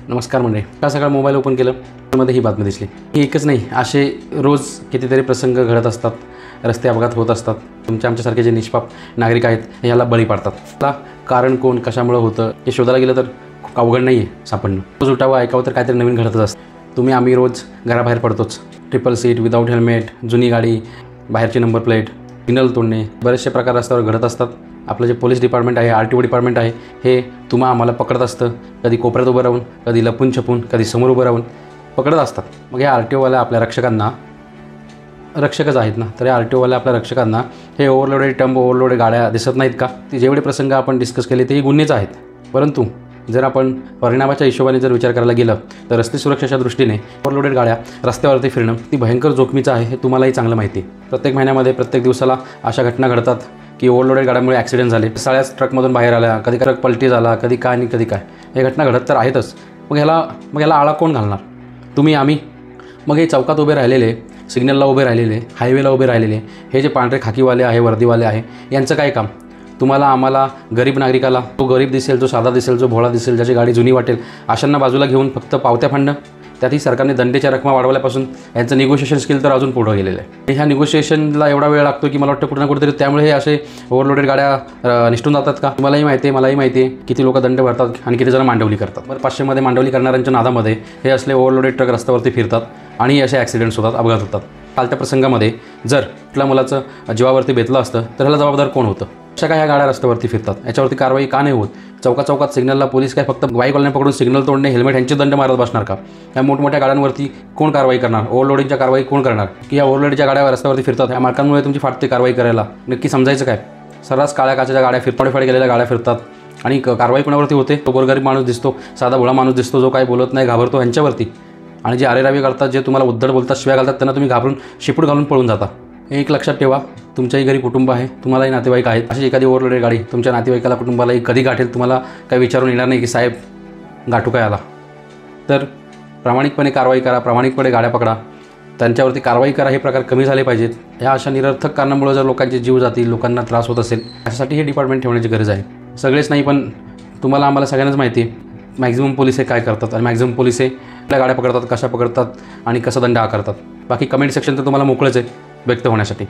नमस्कार मंडळी. का सकाळ मोबाईल ओपन केलं मध्ये ही बातमी दिसली. ही एकच नाही, असे रोज कितीतरी प्रसंग घडत असतात. रस्ते अपघात होत असतात. आमच्यासारखे जे निष्पाप नागरिक आहेत याला बळी पडतात. त्याला कारण कोण, कशामुळे होतं हे शोधायला गेलं तर खूप अवघड नाही आहे सापडणं. रोज उठावं, ऐकावं तर काहीतरी नवीन घडतच असतं. आम्ही रोज घराबाहेर पडतोच. ट्रिपल सीट, विदाऊट हेल्मेट, जुनी गाडी, बाहेरची नंबर प्लेट, सिग्नल तोडणे, बरेचसे प्रकार रस्त्यावर घडत असतात. आपलं जे पोलीस डिपार्टमेंट आहे, RTO डिपार्टमेंट आहे, हे आम्हाला पकडत असतं. कधी कोपऱ्यात उभं राहून, कधी लपून छपून, कधी समोर उभं राहून पकडत असतात. मग या RTOवाल्या आपल्या रक्षकच आहेत ना, तर या RTOवाल्या आपल्या रक्षकांना हे ओव्हरलोडेड टंब, ओव्हरलोडेड गाड्या दिसत नाहीत का? ते जेवढे प्रसंग आपण डिस्कस केले तेही गुन्हेच आहेत. परंतु जर आपण परिणामाच्या हिशोबाने जर विचार करायला गेलं तर रस्ते सुरक्षेच्या दृष्टीने ओव्हरलोडेड गाड्या रस्त्यावरती फिरणं ती भयंकर जोखमीचं आहे, हे तुम्हालाही चांगलं माहिती आहे. प्रत्येक महिन्यामध्ये, प्रत्येक दिवसाला अशा घटना घडतात की ओव्हरलोडेड गाड्यामुळे ॲक्सिडेंट झाले, सगळ्याच ट्रकमधून बाहेर आल्या, कधी ट्रक पलटी झाला, कधी काय आणि कधी काय, हे घटना घडत तर आहेतच. मग ह्याला आळा कोण घालणार? तुम्ही, आम्ही. मग हे चौकात उभे राहिलेले, सिग्नलला उभे राहिलेले, हायवेला उभे राहिलेले हे जे पांढरे खाकीवाले आहे, वर्दीवाले आहे, यांचं काय काम? तुम्हाला, आम्हाला, गरीब नागरिकाला, तो गरीब दिसेल, जो साधा दिसेल, जो भोळा दिसेल, ज्याची गाडी जुनी वाटेल, अशांना बाजूला घेऊन फक्त पावत्या फाडणं? त्यातही सरकारने दंडेच्या रकमा वाढवल्यापासून यांचं निगोशिएशन स्किल तर अजून पुढं गेलेलं आहे. ह्या निगोशिएशनला एवढा वेळ लागतो की मला वाटतं कुठं ना कुठेतरी त्यामुळे हे असे ओव्हरलोडेड गाड्या निष्ठून जातात का? तुम्हालाही माहिती आहे, मलाही माहिती आहे किती लोक दंड भरतात आणि किती जण मांडवली करतात. बरं, 500मध्ये मांडवली करणाऱ्यांच्या नादामध्ये हे असले ओव्हरलोडेड ट्रक रस्त्यावरती फिरतात आणि असे ॲक्सिडेंट्स होतात, अपघात होतात. कालच्या प्रसंगामध्ये जर कुठल्या मुलाचं जीवावरती बेतलं असतं तर ह्याला जबाबदार कोण होतं? अशा काय ह्या गाड्या रस्त्यावरती फिरतात, याच्यावरती कारवाई का नाही होत? चौकात सिग्नलला पोलीस काय फक्त बाईकवाल्यांना पकडून सिग्नल तोडणे, हेल्मेट ह्यांचे दंड मारत बसणार का? या मोठमोठ्या गाड्यांवरती कोण कारवाई करणार? ओव्हरलोडिंगच्या कारवाई कोण करणार? की या ओव्हरलोडच्या गाड्या रस्त्यावरती फिरतात, या मार्कांमुळे तुमची फाटते कारवाई करायला नक्की समजायचं काय? सर्रास काळ्या काचेच्या गाड्या फिरतोडफाड गेलेल्या गाड्या फिरतात आणि कारवाई कोणावरती होते? तो गोरगरीब माणूस दिसतो, साधा भोळा माणूस दिसतो, जो काय बोलत नाही, घाबरतो, ह्यांच्यावरती. आणि जे आरेरावी करतात, जे तुम्हाला उद्धट बोलतात, शिव्या घालतात, त्यांना तुम्ही घाबरून शिपूट घालून पळून जाता. एक लक्षात ठेवा, तुमच्याही घरी कुटुंब आहे, तुम्हालाही नातेवाईक आहेत. अशी एखादी ओव्हरलोडेड गाडी तुमच्या नातेवाईकाला, कुटुंबालाही कधी गाठेल तुम्हाला काही विचारून येणार नाही की साहेब गाठू काय आला. तर प्रामाणिकपणे कारवाई करा, प्रामाणिकपणे गाड्या पकडा, त्यांच्यावरती कारवाई करा. हे प्रकार कमी झाले पाहिजेत. ह्या अशा निरर्थक कारणामुळे जर लोकांचे जीव जातील, लोकांना त्रास होत असेल, यासाठी हे डिपार्टमेंट ठेवण्याची गरज आहे. सगळेच नाही, पण तुम्हाला, आम्हाला सगळ्यांनाच माहिती आहे मॅक्झिमम पोलीस हे काय करतात आणि मॅक्झिमम पोलीस हे आपल्या गाड्या पकडतात, कशा पकडतात आणि कसा दंड आकारतात. बाकी कमेंट सेक्शन तर तुम्हाला मोकळंच आहे व्यक्त होण्यासाठी.